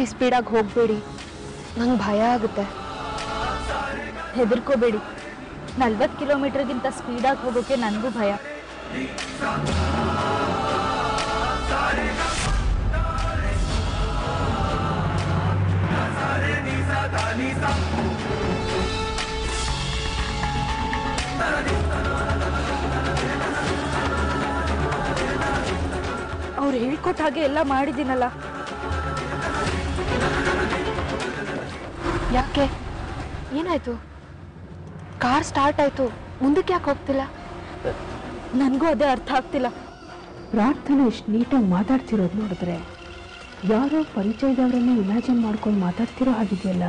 ಜಾಸ್ತಿ ಸ್ಪೀಡಾಗಿ ಹೋಗಬೇಡಿ, ನಂಗೆ ಭಯ ಆಗುತ್ತೆ. ಹೆದರ್ಕೋಬೇಡಿ, 40 ಕಿಲೋಮೀಟರ್ಗಿಂತ ಸ್ಪೀಡಾಗಿ ಹೋಗೋಕೆ ನನಗೂ ಭಯ. ಅವ್ರು ಹೇಳ್ಕೊಟ್ಟ ಹಾಗೆ ಎಲ್ಲ ಮಾಡಿದ್ದೀನಲ್ಲ. ಯಾಕೆ, ಏನಾಯ್ತು? ಕಾರ್ ಸ್ಟಾರ್ಟ್ ಆಯ್ತು, ಮುಂದಕ್ಕೆ ಯಾಕೆ ಹೋಗ್ತಿಲ್ಲ? ನನಗೂ ಅದೇ ಅರ್ಥ ಆಗ್ತಿಲ್ಲ. ಪ್ರಾರ್ಥನೆ ಇಷ್ಟು ನೀಟಾಗಿ ಮಾತಾಡ್ತಿರೋದು ನೋಡಿದ್ರೆ ಯಾರೋ ಪರಿಚಯದವರನ್ನೇ ಇಮ್ಯಾಜಿನ್ ಮಾಡ್ಕೊಂಡು ಮಾತಾಡ್ತಿರೋ ಹಾಗಿದೆಯಲ್ಲ.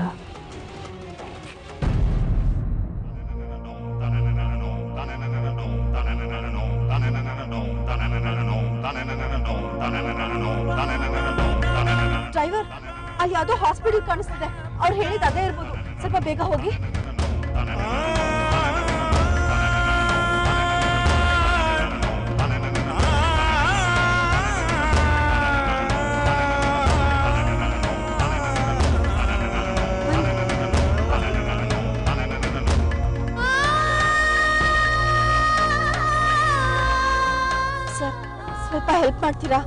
ಡ್ರೈವರ್, ಅಲ್ಲಿ ಯಾವುದೋ ಹಾಸ್ಪಿಟಲ್ ಕಾಣಿಸ್ತಿದೆ. ಅವ್ರು ಹೇಳಿದ ಅದೇ ಇರ್ಬೋದು. ಸ್ವಲ್ಪ ಬೇಗ ಹೋಗಿ. ಸರ್, ಸ್ವಲ್ಪ ಹೆಲ್ಪ್ ಮಾಡ್ತೀರಾ?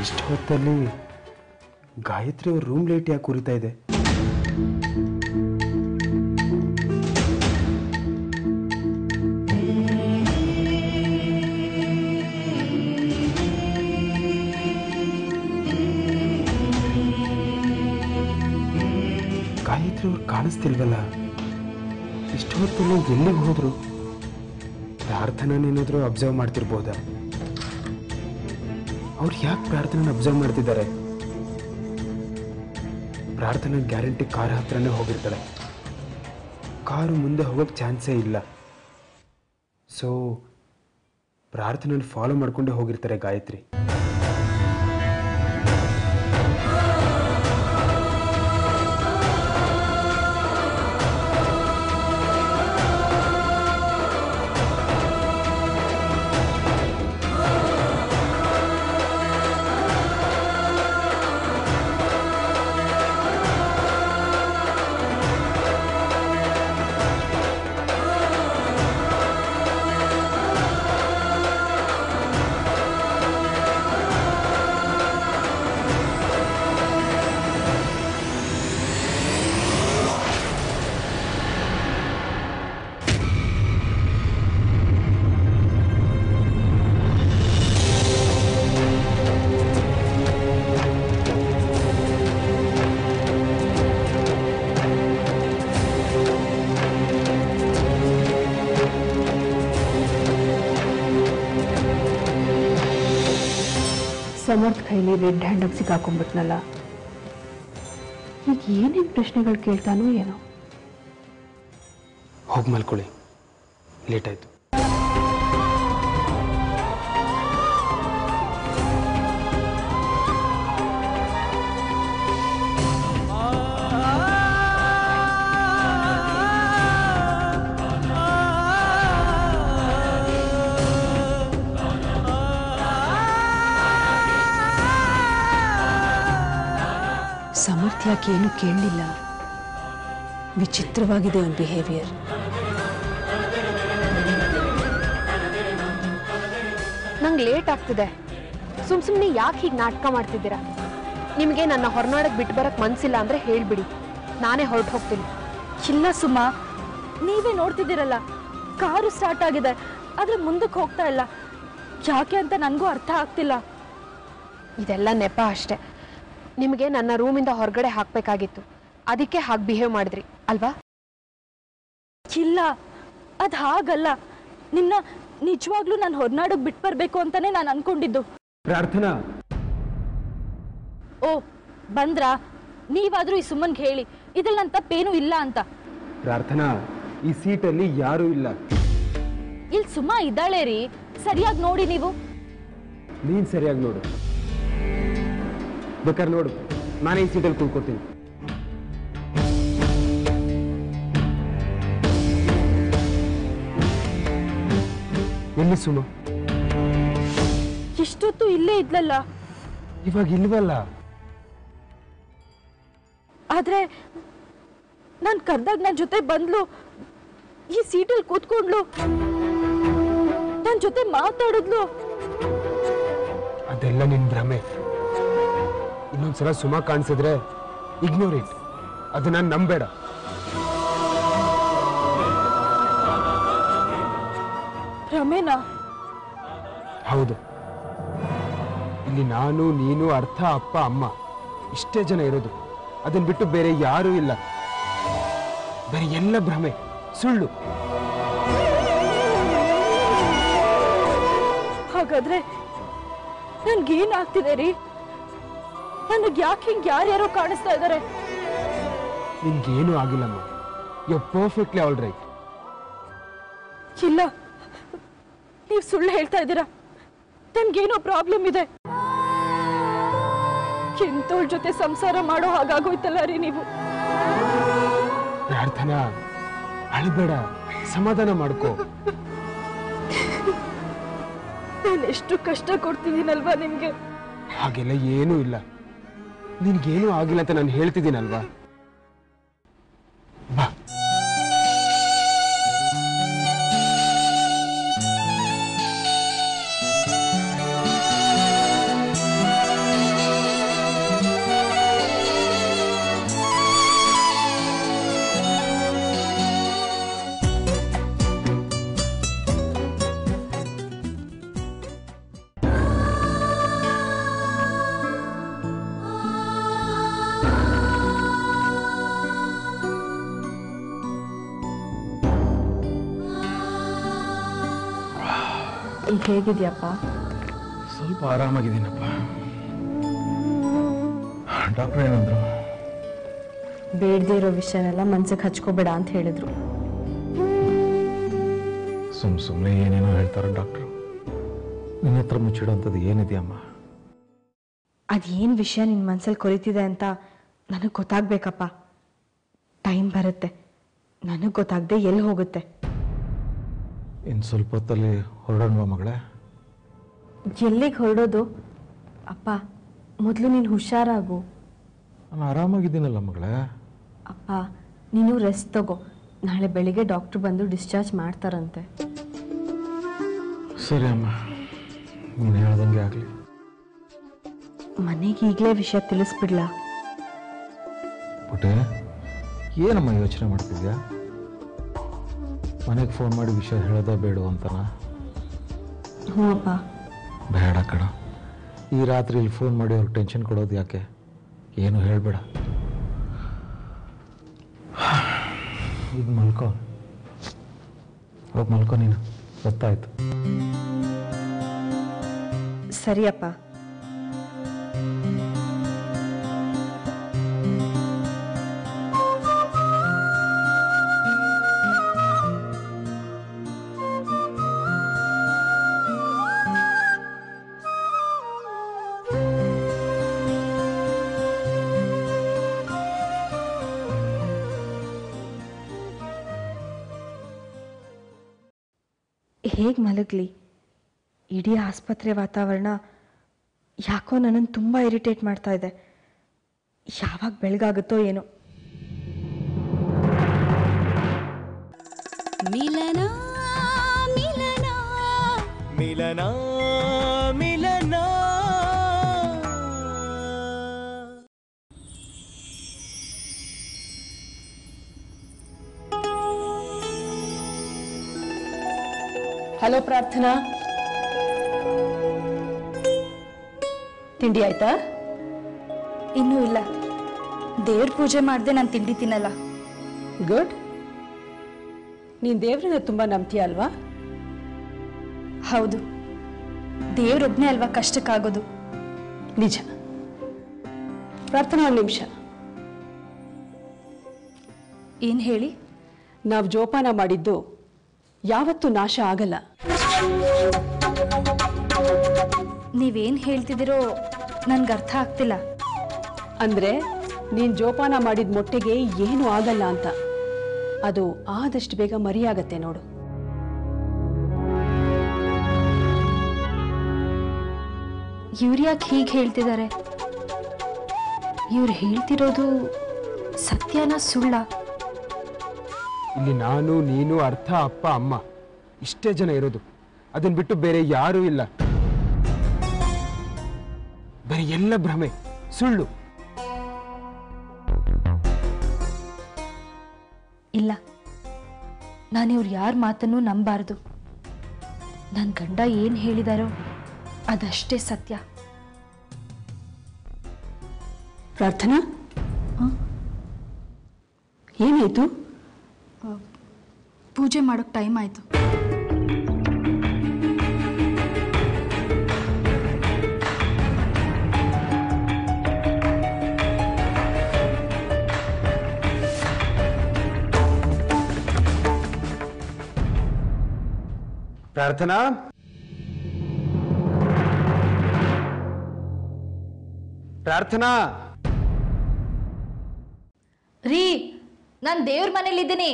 ಇಷ್ಟು ಹೊತ್ತಲ್ಲಿ ಗಾಯತ್ರಿ ಅವ್ರ ರೂಮ್ ಲೈಟ್ ಯಾಕೆ ಉರಿತಾ ಇದೆ? ಗಾಯತ್ರಿ ಅವ್ರು ಕಾಣಿಸ್ತಿಲ್ವಲ್ಲ. ಇಷ್ಟು ಹೊತ್ತಲ್ಲಿ ಎಲ್ಲಿಗೆ ಹೋದ್ರು? ಪ್ರಾರ್ಥನೆನೇನಾದರೂ ಅಬ್ಸರ್ವ್ ಮಾಡ್ತಿರ್ಬೋದಾ? ಅವ್ರು ಯಾಕೆ ಪ್ರಾರ್ಥನೆ ಅಬ್ಸರ್ವ್ ಮಾಡ್ತಿದ್ದಾರೆ? ಪ್ರಾರ್ಥನೆ ಗ್ಯಾರಂಟಿ ಕಾರ್ ಹತ್ರನೇ ಹೋಗಿರ್ತಾಳೆ. ಕಾರು ಮುಂದೆ ಹೋಗೋಕ್ಕೆ ಚಾನ್ಸೇ ಇಲ್ಲ. ಸೊ ಪ್ರಾರ್ಥನೆ ಫಾಲೋ ಮಾಡ್ಕೊಂಡೇ ಹೋಗಿರ್ತಾರೆ ಗಾಯತ್ರಿ. ಸಮರ್ಥ ಕೈಲಿ ರೆಡ್ ಹ್ಯಾಂಡಾಗಿ ಸಿಕ್ಕಾಕೊಂಡ್ಬಿಟ್ನಲ್ಲ. ಈಗ ಏನೇನು ಪ್ರಶ್ನೆಗಳು ಕೇಳ್ತಾನೋ ಏನೋ. ಹೋಗಿ ಮಲ್ಕೊಳ್ಳಿ, ಲೇಟ್ ಆಯಿತು. ಸಮರ್ಥ ಯಾಕೆ ಏನು ಕೇಳಲಿಲ್ಲ? ವಿಚಿತ್ರವಾಗಿದೆ ಅವನ ಬಿಹೇವಿಯರ್. ನಂಗೆ ಲೇಟ್ ಆಗ್ತಿದೆ. ಸುಮ್ಮನೆ ಯಾಕೆ ಹೀಗೆ ನಾಟಕ ಮಾಡ್ತಿದ್ದೀರಾ? ನಿಮಗೆ ನನ್ನ ಹೊರನಾಡಕ್ಕೆ ಬಿಟ್ಟು ಬರಕ್ಕೆ ಮನಸ್ಸಿಲ್ಲ ಅಂದರೆ ಹೇಳಿಬಿಡಿ, ನಾನೇ ಹೊರಟು ಹೋಗ್ತೀನಿ. ಇಲ್ಲ ಸುಮಾ, ನೀವೇ ನೋಡ್ತಿದ್ದೀರಲ್ಲ, ಕಾರು ಸ್ಟಾರ್ಟ್ ಆಗಿದೆ, ಆದರೆ ಮುಂದಕ್ಕೆ ಹೋಗ್ತಾ ಇಲ್ಲ. ಯಾಕೆ ಅಂತ ನನಗೂ ಅರ್ಥ ಆಗ್ತಿಲ್ಲ. ಇದೆಲ್ಲ ನೆಪ ಅಷ್ಟೆ. ನಿಮಗೆ ನನ್ನ ರೂಮಿಂದ ಹೊರಗಡೆ ಹಾಕಬೇಕಾಗಿತ್ತು, ಅದಕ್ಕೆ ಹಾಗೆ ಬಿಹೇವ್ ಮಾಡಿದ್ರಿ ಅಲ್ವಾ? ಇಲ್ಲ, ಅದು ಹಾಗಲ್ಲ. ನಿನ್ನ ನಿಜವಾಗ್ಲೂ ನಾನು ಹೊರನಾಡಕ್ಕೆ ಬಿಟ್ಟು ಬರಬೇಕು ಅಂತಾನೆ ನಾನು ಅನ್ಕೊಂಡಿದ್ದು. ಪ್ರಾರ್ಥನಾ, ಓ ಬಂದ್ರಾ? ನೀವಾದ್ರೂ ಈ ಸುಮ್ಮನ್ಗೆ ಹೇಳಿ, ಇದ್ರಲ್ಲಿ ನನ್ನ ತಪ್ಪೇನೂ ಇಲ್ಲ ಅಂತ. ಪ್ರಾರ್ಥನಾ, ಈ ಸೀಟಲ್ಲಿ ಯಾರೂ ಇಲ್ಲ. ಇಲ್ಲಿ ಸುಮಾ ಇದ್ದಾಳೆ ರೀ, ಸರಿಯಾಗಿ ನೋಡಿ ನೀವು. ನೀನ್ ಸರಿಯಾಗಿ ನೋಡು. ಬೇಕಾದ್ರೆ ನೋಡು, ನಾನೇ ಈ ಸೀಟಲ್ಲಿ ಕುಳ್ಕೊತೀನಿ. ಎಲ್ಲಿ ಸುಮ? ಇಷ್ಟೊತ್ತು ಇಲ್ಲೇ ಇದ್ಲಲ್ಲ. ಇವಾಗ ಇಲ್ವಲ್ಲ. ಆದ್ರೆ ನಾನ್ ಕರ್ದಾಗ ನನ್ನ ಜೊತೆ ಬಂದ್ಲು, ಈ ಸೀಟಲ್ಲಿ ಕೂತ್ಕೊಂಡ್ಲು, ನನ್ನ ಜೊತೆ ಮಾತಾಡಿದ್ಲು. ಅದೆಲ್ಲ ನಿನ್ ಭ್ರಮೆ. ಇನ್ನೊಂದ್ಸಲ ಸುಮಾ ಕಾಣಿಸಿದ್ರೆ ಇಗ್ನೋರ್ ಇಟ್. ಅದನ್ನ ನಂಬೇಡ. ಭ್ರಮೆನಾ? ಹೌದು. ಇಲ್ಲಿ ನಾನು, ನೀನು, ಅರ್ಥ, ಅಪ್ಪ, ಅಮ್ಮ ಇಷ್ಟೇ ಜನ ಇರೋದು. ಅದನ್ನ ಬಿಟ್ಟು ಬೇರೆ ಯಾರೂ ಇಲ್ಲ. ಬೇರೆ ಎಲ್ಲ ಭ್ರಮೆ, ಸುಳ್ಳು. ಹಾಗಾದ್ರೆ ನನ್ಗೇನಾಗ್ತಿದೆ ರೀ? ನನಗೆ ಯಾಕೆ ಹಿಂಗೆ ಯಾರ್ಯಾರೋ ಕಾಣಿಸ್ತಾ ಇದ್ದಾರೆ? ನಿನ್ಗೇನು ಆಗಿಲ್ಲಮ್ಮ. You are perfectly all right. ಇಲ್ಲ, ನೀವು ಸುಳ್ಳು ಹೇಳ್ತಾ ಇದ್ದೀರಾ. ನನ್ಗೇನೋ ಪ್ರಾಬ್ಲಮ್ ಇದೆ. ಎಂತೋಳ್ ಜೊತೆ ಸಂಸಾರ ಮಾಡೋ ಹಾಗಾಗೋಯ್ತಲ್ಲ ರೀ ನೀವು. ಪ್ರಾರ್ಥನಾ, ಅಳಬೇಡ, ಸಮಾಧಾನ ಮಾಡ್ಕೋ. ನಾನು ಎಷ್ಟು ಕಷ್ಟ ಕೊಡ್ತಿದ್ದೀನಲ್ವಾ ನಿಮ್ಗೆ? ಹಾಗೆಲ್ಲ ಏನೂ ಇಲ್ಲ. ನಿನ್ಗೇನು ಆಗಿಲ್ಲ ಅಂತ ನಾನು ಹೇಳ್ತಿದ್ದೀನಲ್ವಾ? ಬಾ. ಈಗ ಹೇಗಿದ್ಯಪ್ಪ? ಸ್ವಲ್ಪ ಆರಾಮಾಗಿದ್ದೀನಪ್ಪ. ಡಾಕ್ಟರ್ ಏನಂದ್ರು? ಬೇಡದೇ ಇರೋ ವಿಷಯನೆಲ್ಲ ಮನ್ಸಿಗೆ ಹಚ್ಕೋಬೇಡ ಅಂತ ಹೇಳಿದ್ರು. ಸುಮ್ಮನೆ ಏನೇನೋ ಹೇಳ್ತಾರೆ ಡಾಕ್ಟ್ರು. ನಿನ್ನ ಹತ್ರ ಮುಚ್ಚಿಡೋಂಥದ್ದು ಏನಿದೆಯಮ್ಮ? ಅದೇನು ವಿಷಯ ನಿನ್ನ ಮನ್ಸಲ್ಲಿ ಕೊರಿತಿದೆ ಅಂತ ನನಗೆ ಗೊತ್ತಾಗ್ಬೇಕಪ್ಪ. ಟೈಮ್ ಬರುತ್ತೆ, ನನಗೆ ಗೊತ್ತಾಗದೆ ಎಲ್ಲಿ ಹೋಗುತ್ತೆ. ಇನ್ನು ಸ್ವಲ್ಪ ಹೊತ್ತಲ್ಲಿ ಹೊರಡೋಣವಾ ಮಗಳೇ? ಎಲ್ಲಿಗೆ ಹೊರಡೋದು ಅಪ್ಪ? ಮೊದಲು ನೀನು ಹುಷಾರಾಗು. ನಾನು ಆರಾಮಾಗಿದ್ದೀನಲ್ಲ ಮಗಳೇ. ಅಪ್ಪ, ನೀನು ರೆಸ್ಟ್ ತಗೋ. ನಾಳೆ ಬೆಳಿಗ್ಗೆ ಡಾಕ್ಟ್ರು ಬಂದು ಡಿಸ್ಚಾರ್ಜ್ ಮಾಡ್ತಾರಂತೆ. ಸರಿ ಅಮ್ಮ, ನೀನು ಹೇಳ್ದಂಗೆ ಆಗಲಿ. ಮನೆಗೆ ಈಗಲೇ ವಿಷಯ ತಿಳಿಸ್ಬಿಡ್ಲಾ? ಪುಟೆ, ಏನಮ್ಮ ಯೋಚನೆ ಮಾಡ್ತಿದ್ಯಾ? ಮನೆಗೆ ಫೋನ್ ಮಾಡಿ ವಿಷಯ ಹೇಳೋದ ಬೇಡ ಅಂತನಾ? ಹ್ಞೂ ಅಪ್ಪ. ಬೇಡ ಕಣ. ಈ ರಾತ್ರಿ ಇಲ್ಲಿ ಫೋನ್ ಮಾಡಿ ಅವ್ರಿಗೆ ಟೆನ್ಷನ್ ಕೊಡೋದು ಯಾಕೆ? ಏನು ಹೇಳಬೇಡ. ಈಗ ಮಲ್ಕೋ, ಹೋಗಿ ಮಲ್ಕೋ ನೀನು. ಗೊತ್ತಾಯ್ತು. ಸರಿಯಪ್ಪ. ಹೇಗೆ ಮಲಗಲಿ? ಇಡೀ ಆಸ್ಪತ್ರೆ ವಾತಾವರಣ ಯಾಕೋ ನನ್ನನ್ನು ತುಂಬ ಇರಿಟೇಟ್ ಮಾಡ್ತಾ ಇದೆ. ಯಾವಾಗ ಬೆಳಗಾಗುತ್ತೋ ಏನೋ. ಮಿಲನ ಮಿಲನ ಮಿಲನ ಹಲೋ ಪ್ರಾರ್ಥನಾ, ತಿಂಡಿ ಆಯ್ತಾ? ಇನ್ನೂ ಇಲ್ಲ. ದೇವ್ರ ಪೂಜೆ ಮಾಡದೆ ನಾನು ತಿಂಡಿ ತಿನ್ನಲ್ಲ. ಗುಡ್. ನೀನು ದೇವ್ರನ್ನ ತುಂಬ ನಂಬ್ತೀಯ ಅಲ್ವಾ? ಹೌದು, ದೇವ್ರೊಬ್ನೇ ಅಲ್ವಾ ಕಷ್ಟಕ್ಕಾಗೋದು. ನಿಜ. ಪ್ರಾರ್ಥನಾ, ಒಂದು ನಿಮಿಷ. ಏನು ಹೇಳಿ? ನಾವು ಜೋಪಾನ ಮಾಡಿದ್ದು ಯಾವತ್ತೂ ನಾಶ ಆಗಲ್ಲ. ನೀವೇನು ಹೇಳ್ತಿದ್ದೀರೋ ನನ್ಗೆ ಅರ್ಥ ಆಗ್ತಿಲ್ಲ. ಅಂದರೆ ನೀನು ಜೋಪಾನ ಮಾಡಿದ ಮೊಟ್ಟೆಗೆ ಏನೂ ಆಗಲ್ಲ ಅಂತ. ಅದು ಆದಷ್ಟು ಬೇಗ ಮರಿಯಾಗತ್ತೆ ನೋಡು. ಇವ್ರು ಯಾಕೆ ಹೀಗೆ ಹೇಳ್ತಿದ್ದಾರೆ? ಇವ್ರು ಹೇಳ್ತಿರೋದು ಸತ್ಯನ ಸುಳ್ಳ? ಇಲ್ಲಿ ನಾನು, ನೀನು, ಅರ್ಥ, ಅಪ್ಪ, ಅಮ್ಮ ಇಷ್ಟೇ ಜನ ಇರೋದು. ಅದನ್ನ ಬಿಟ್ಟು ಬೇರೆ ಯಾರೂ ಇಲ್ಲ. ಬೇರೆ ಎಲ್ಲ ಭ್ರಮೆ, ಸುಳ್ಳು. ಇಲ್ಲ, ನಾನು ಇವ್ರು ಯಾರ ಮಾತನ್ನು ನಂಬಾರ್ದು. ನನ್ನ ಗಂಡ ಏನು ಹೇಳಿದಾರೋ ಅದಷ್ಟೇ ಸತ್ಯ. ಪ್ರಾರ್ಥನಾ, ಏನಾಯ್ತು? ಪೂಜೆ ಮಾಡೋಕ್ಕೆ ಟೈಮ್ ಆಯಿತು. ಪ್ರಾರ್ಥನಾ, ಪ್ರಾರ್ಥನಾ. ರೀ, ನಾನು ದೇವ್ರ ಮನೇಲಿದ್ದೀನಿ.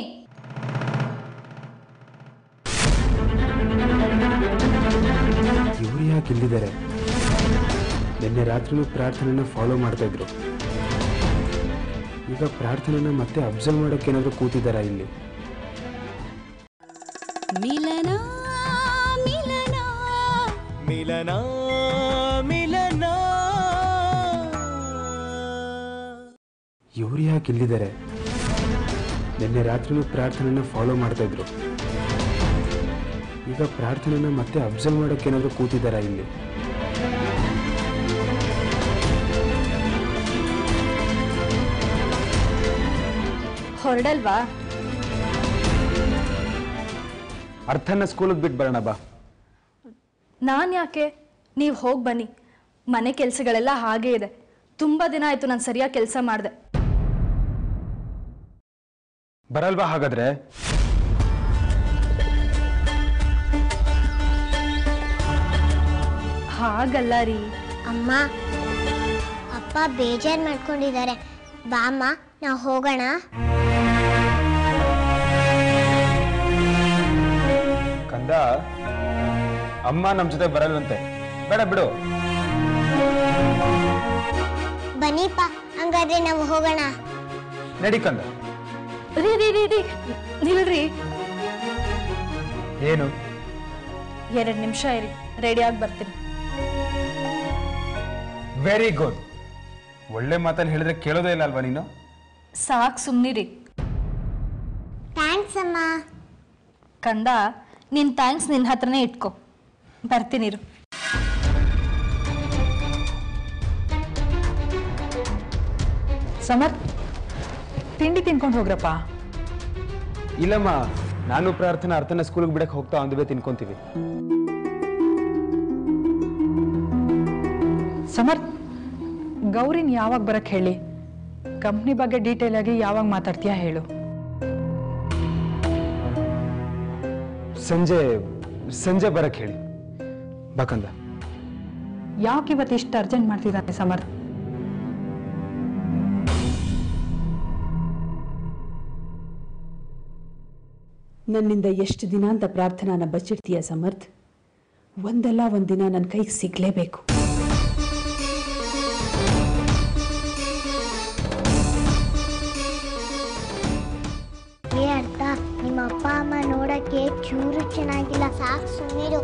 ಇವ್ರು ಯಾಕೆ ಇಲ್ಲಿದ್ದಾರೆ? ನಿನ್ನೆ ರಾತ್ರಿನೂ ಪ್ರಾರ್ಥನೆನ ಫಾಲೋ ಮಾಡ್ತಾ ಇದ್ರು. ಈಗ ಪ್ರಾರ್ಥನೆನ ಮತ್ತೆ ಅಬ್ಸರ್ವ್ ಮಾಡೋಕೆ ಏನಾದರೂ ಕೂತಿದ್ದಾರಾ ಇಲ್ಲಿ? ಮಿಲನ ಮಿಲನ ಮಿಲನ ಮಿಲನ. ಇವ್ರು ಯಾಕೆ ಇಲ್ಲಿದ್ದಾರೆ? ನಿನ್ನೆ ರಾತ್ರಿನೂ ಪ್ರಾರ್ಥನೆನ ಫಾಲೋ ಮಾಡ್ತಾ ಇದ್ರು. ಈಗ ಪ್ರಾರ್ಥನೆನ ಮತ್ತೆ ಅಬ್ಸರ್ವ್ ಮಾಡೋಕೆ ಏನಾದರೂ ಕೂತಿದ್ದಾರಾ ಇಲ್ಲಿ? ಹೊರಡಲ್ವಾ? ಅರ್ಥನ ಸ್ಕೂಲಿಗೆ ಬಿಟ್ಟು ಬರೋಣ ಬಾ. ನಾನು ಯಾಕೆ? ನೀವು ಹೋಗಿ ಬನ್ನಿ. ಮನೆ ಕೆಲಸಗಳೆಲ್ಲ ಹಾಗೇ ಇದೆ. ತುಂಬ ದಿನ ಆಯಿತು ನಾನು ಸರಿಯಾಗಿ ಕೆಲಸ ಮಾಡಿದೆ. ಬರಲ್ವಾ ಹಾಗಾದ್ರೆ? ಹಾಗಲ್ಲ ರೀ. ಅಮ್ಮ, ಅಪ್ಪ ಬೇಜಾರು ಮಾಡ್ಕೊಂಡಿದ್ದಾರೆ. ಬಾಮ್ಮ, ನಾವು ಹೋಗೋಣ. ಕಂದ, ಅಮ್ಮ ನಮ್ಮ ಜೊತೆ ಬರಲ್ವಂತೆ. ಬೇಡ ಬಿಡು. ಬನ್ನಿಪ್ಪ, ಹಂಗಾದ್ರೆ ನಾವು ಹೋಗೋಣ. ನಡಿ ಕಂದ. ರೀ ರೀ ರೀ ರೀ ನಿಲ್ರಿ. ಏನು? 2 ನಿಮಿಷ ಇರಿ, ರೆಡಿಯಾಗಿ ಬರ್ತೀನಿ. Very good. ಒಳ್ಳೆ ಮಾತಲ್ಲಿ ಹೇಳಿದ್ರೆ ಕೇಳೋದೇ ಇಲ್ಲ ಅಲ್ವಾ ನೀನು? ಸಾಕು, ಸುಮ್ಮನಿರಿ. ಥ್ಯಾಂಕ್ಸ್ ಅಮ್ಮ. ಕಂದ, ನಿನ್ನ ಥ್ಯಾಂಕ್ಸ್ ನಿನ್ನ ಹತ್ರನೇ ಇಟ್ಕೊ. ಬರ್ತೀನಿರು. ಸಮರ್, ತಿಂಡಿ ತಿನ್ಕೊಂಡು ಹೋಗ್ರಪ್ಪ. ಇಲ್ಲಮ್ಮ, ನಾನು ಪ್ರಾರ್ಥನಾ ಅರ್ಥನ ಸ್ಕೂಲ್ಗೆ ಬಿಡಕ್ಕೆ ಹೋಗ್ತಾ ಒಂದುವೇ ತಿನ್ಕೊಂತೀವಿ. ಸಮರ್, ಗೌರಿನ್ ಯಾವಾಗ ಬರಕ್ಕೆ ಹೇಳಿ? ಕಂಪ್ನಿ ಬಗ್ಗೆ ಡೀಟೇಲ್ ಆಗಿ ಯಾವಾಗ ಮಾತಾಡ್ತೀಯಾ ಹೇಳು. ಸಂಜೆ ಬರಕ್ಕೆ ಹೇಳಿ. ಬಾಕಂದ. ಯಾಕೆ ಇವತ್ತು ಇಷ್ಟು ಅರ್ಜೆಂಟ್ ಮಾಡ್ತಿದ್ದಾನೆ ಸಮರ್? ನನ್ನಿಂದ ಎಷ್ಟು ದಿನ ಅಂತ ಪ್ರಾರ್ಥನಾನ ಬಚ್ಚಿಡ್ತೀಯ ಸಮರ್ಥ್? ಒಂದಲ್ಲ ಒಂದಿನ ನನ್ನ ಕೈಗೆ ಸಿಗ್ಲೇಬೇಕು. ಅರ್ಥ, ನಿಮ್ಮ ಅಪ್ಪ ಅಮ್ಮ ನೋಡಕ್ಕೆ ಚೂರು ಚೆನ್ನಾಗಿಲ್ಲ. ಸಾಕು ಸುಮ್ಮನಿರು.